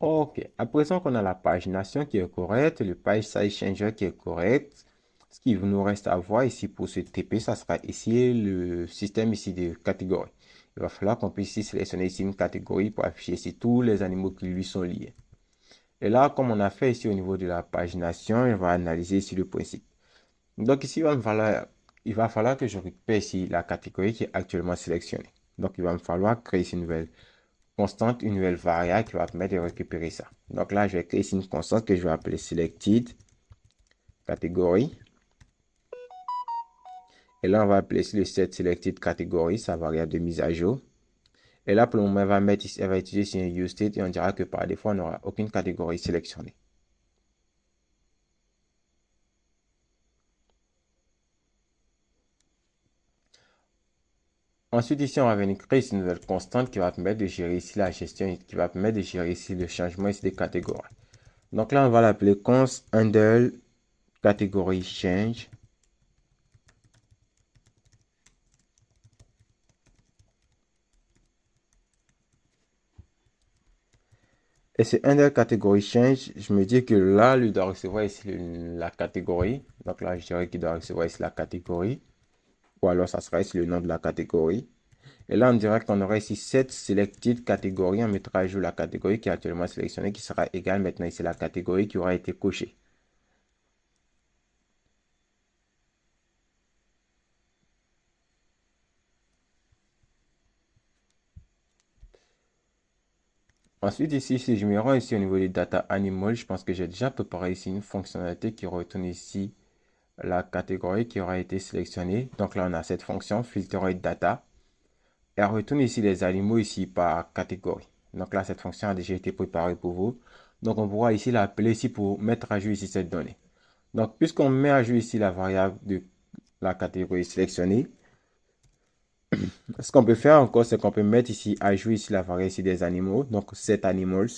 Ok, à présent qu'on a la pagination qui est correcte, le page size changer qui est correct, ce qu'il nous reste à voir ici pour ce TP, ça sera ici le système ici de catégories. Il va falloir qu'on puisse ici sélectionner ici une catégorie pour afficher ici tous les animaux qui lui sont liés. Et là, comme on a fait ici au niveau de la pagination, on va analyser ici le principe. Donc ici, il va falloir que je récupère ici la catégorie qui est actuellement sélectionnée. Donc il va me falloir créer ici une nouvelle constante, une nouvelle variable qui va permettre de récupérer ça. Donc là, je vais créer ici une constante que je vais appeler selected catégorie. Et là, on va appeler ici le set selected catégorie, sa variable de mise à jour. Et là, pour le moment, elle va utiliser ici un useState et on dira que par défaut, on n'aura aucune catégorie sélectionnée. Ensuite, ici, on va venir créer une nouvelle constante qui va permettre de gérer ici la gestion, qui va permettre de gérer ici le changement ici des catégories. Donc là, on va l'appeler const handle catégorie change. Et c'est handle catégorie change. Je me dis que là, lui doit recevoir ici la catégorie. Donc là, je dirais qu'il doit recevoir ici la catégorie. Ou alors, ça sera ici le nom de la catégorie. Et là, on dirait qu'on aura ici cette selected catégorie. On mettra à jour la catégorie qui est actuellement sélectionnée, qui sera égale maintenant ici la catégorie qui aura été cochée. Ensuite, ici, si je me rends ici au niveau des data animal, je pense que j'ai déjà préparé ici une fonctionnalité qui retourne ici la catégorie qui aura été sélectionnée. Donc là, on a cette fonction filter data. Et elle retourne ici les animaux ici par catégorie. Donc là, cette fonction a déjà été préparée pour vous. Donc on pourra ici l'appeler ici pour mettre à jour ici cette donnée. Donc puisqu'on met à jour ici la variable de la catégorie sélectionnée, ce qu'on peut faire encore, c'est qu'on peut mettre ici à jour ici la variable ici des animaux. Donc set animals.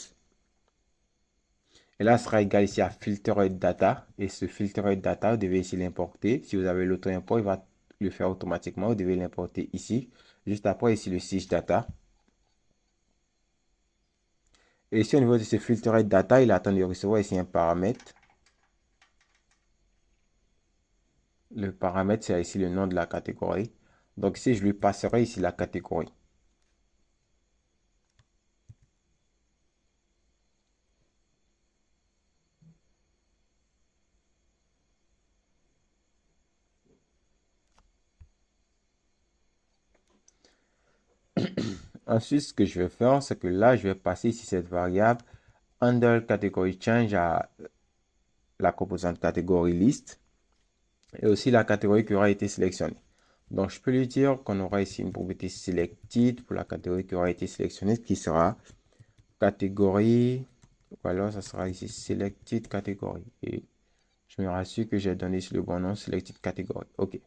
Et là, ce sera égal ici à filter data. Et ce filter data, vous devez ici l'importer. Si vous avez l'auto-import, il va le faire automatiquement. Vous devez l'importer ici. Juste après, ici, le siege data. Et ici, au niveau de ce filter data, il attend de recevoir ici un paramètre. Le paramètre, c'est ici le nom de la catégorie. Donc ici, je lui passerai ici la catégorie. Ensuite, ce que je vais faire, c'est que là, je vais passer ici cette variable under category change à la composante catégorie list et aussi la catégorie qui aura été sélectionnée. Donc, je peux lui dire qu'on aura ici une propriété selected pour la catégorie qui aura été sélectionnée, qui sera catégorie, ou alors ça sera ici selected catégorie. Et je me rassure que j'ai donné ici le bon nom, selected catégorie. OK.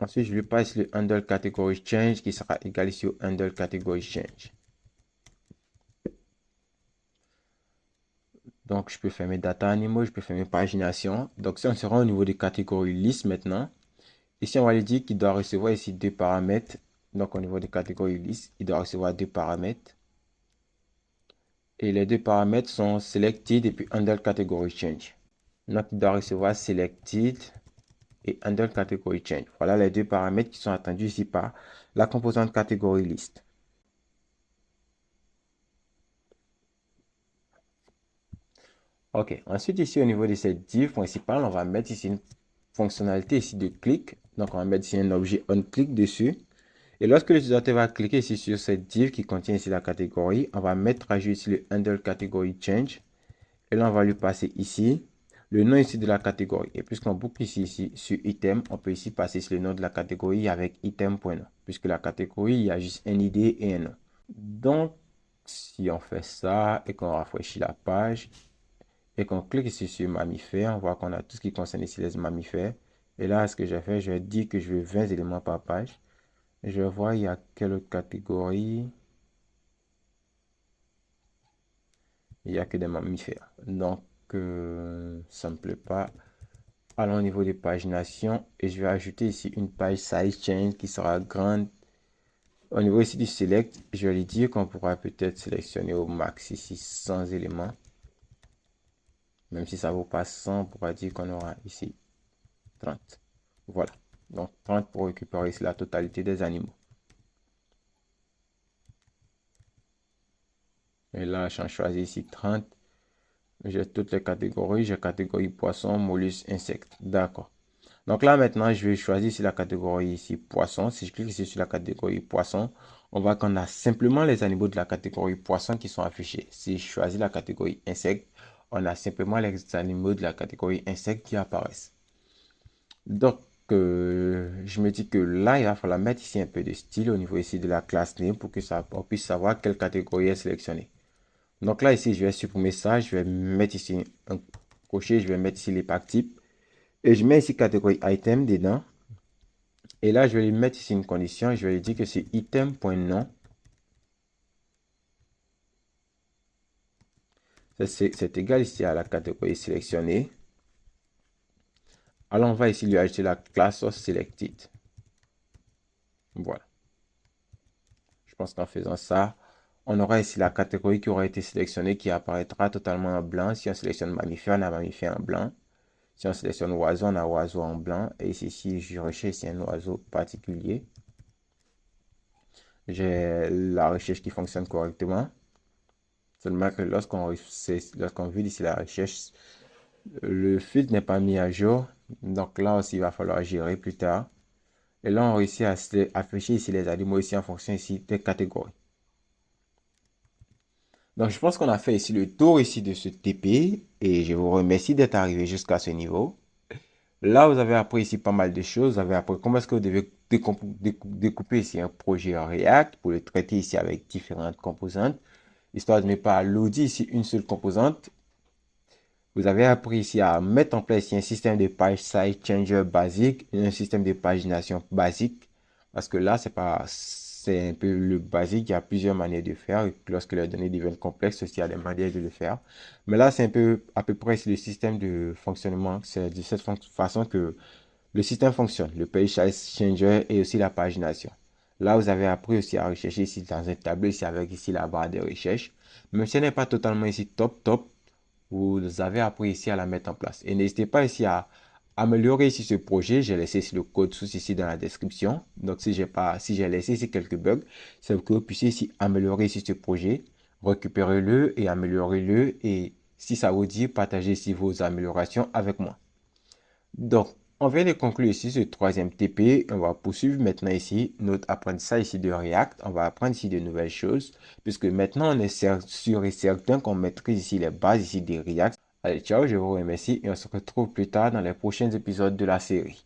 Ensuite, je lui passe le handle category change qui sera égal ici au handle category change. Donc, je peux faire mes data animaux, je peux faire mes paginations. Donc, si on se rend au niveau des catégories list maintenant, ici, on va lui dire qu'il doit recevoir ici deux paramètres. Donc, au niveau des catégories list, il doit recevoir deux paramètres. Et les deux paramètres sont selected et puis handle category change. Donc, il doit recevoir selected et handle category change. Voilà les deux paramètres qui sont attendus ici par la composante catégorie list. Ok, ensuite ici au niveau de cette div principale, on va mettre ici une fonctionnalité ici de clic. Donc on va mettre ici un objet onClick dessus. Et lorsque l'utilisateur va cliquer ici sur cette div qui contient ici la catégorie, on va mettre à jour ici le handle category change. Et là on va lui passer ici le nom ici de la catégorie. Et puisqu'on boucle ici sur item, on peut ici passer sur le nom de la catégorie avec item.nom. Puisque la catégorie, il y a juste un ID et un nom. Donc si on fait ça et qu'on rafraîchit la page, et qu'on clique ici sur mammifères, on voit qu'on a tout ce qui concerne ici les mammifères. Et là, ce que j'ai fait, je vais dire que je veux 20 éléments par page. Et je vois, il y a quelle autre catégorie. Il n'y a que des mammifères. Donc, ça ne me plaît pas. Allons au niveau des paginations. Et je vais ajouter ici une page size change qui sera grande Au niveau ici du select, je vais lui dire qu'on pourra peut-être sélectionner au max ici 100 éléments. Même si ça ne vaut pas 100, on pourra dire qu'on aura ici 30. Voilà. Donc 30 pour récupérer ici la totalité des animaux. Et là, j'en choisis ici 30. J'ai toutes les catégories. J'ai catégorie poisson, mollusque, insectes. D'accord. Donc là, maintenant, je vais choisir ici la catégorie ici poisson. Si je clique ici sur la catégorie poisson, on voit qu'on a simplement les animaux de la catégorie poisson qui sont affichés. Si je choisis la catégorie insectes, on a simplement les animaux de la catégorie insectes qui apparaissent. Donc, je me dis que là, il va falloir mettre ici un peu de style au niveau ici de la classe name pour que on puisse savoir quelle catégorie est sélectionnée. Donc là, ici, je vais supprimer ça. Je vais mettre ici un cocher. Je vais mettre ici les packs types. Et je mets ici catégorie item dedans. Et là, je vais lui mettre ici une condition. Je vais lui dire que c'est item.nom. C'est égal ici à la catégorie sélectionnée. Alors, on va ici lui ajouter la classe selected. Voilà. Je pense qu'en faisant ça, on aura ici la catégorie qui aura été sélectionnée qui apparaîtra totalement en blanc. Si on sélectionne mammifère, on a mammifère en blanc. Si on sélectionne oiseau, on a oiseau en blanc. Et ici, si je recherche un oiseau particulier, j'ai la recherche qui fonctionne correctement. Seulement que lorsqu'on vide ici la recherche, le filtre n'est pas mis à jour. Donc là aussi, il va falloir gérer plus tard. Et là, on réussit à afficher ici les animaux ici en fonction ici des catégories. Donc, je pense qu'on a fait ici le tour ici de ce TP et je vous remercie d'être arrivé jusqu'à ce niveau. Là, vous avez appris ici pas mal de choses. Vous avez appris comment est-ce que vous devez découper ici un projet en React pour le traiter ici avec différentes composantes, histoire de ne pas loader ici une seule composante. Vous avez appris ici à mettre en place ici un système de page size changer basique et un système de pagination basique. Parce que là, c'est un peu le basique. Il y a plusieurs manières de faire. Et lorsque les données deviennent complexes, aussi, il y a des manières de le faire. Mais là, c'est un peu, à peu près, le système de fonctionnement. C'est de cette façon que le système fonctionne. Le page size changer et aussi la pagination. Là, vous avez appris aussi à rechercher ici dans un tableau, ici avec ici la barre de recherche. Même si ce n'est pas totalement ici top, vous avez appris ici à la mettre en place. Et n'hésitez pas ici à améliorer ici ce projet. J'ai laissé ici le code source ici dans la description. Donc, si j'ai laissé ici quelques bugs, c'est pour que vous puissiez ici améliorer ici ce projet. Récupérez-le et améliorez-le. Et si ça vous dit, partagez ici vos améliorations avec moi. Donc, on vient de conclure ici ce troisième TP. On va poursuivre maintenant ici notre apprentissage ici de React. On va apprendre ici de nouvelles choses puisque maintenant on est sûr et certain qu'on maîtrise ici les bases ici de React. Allez, ciao, je vous remercie et on se retrouve plus tard dans les prochains épisodes de la série.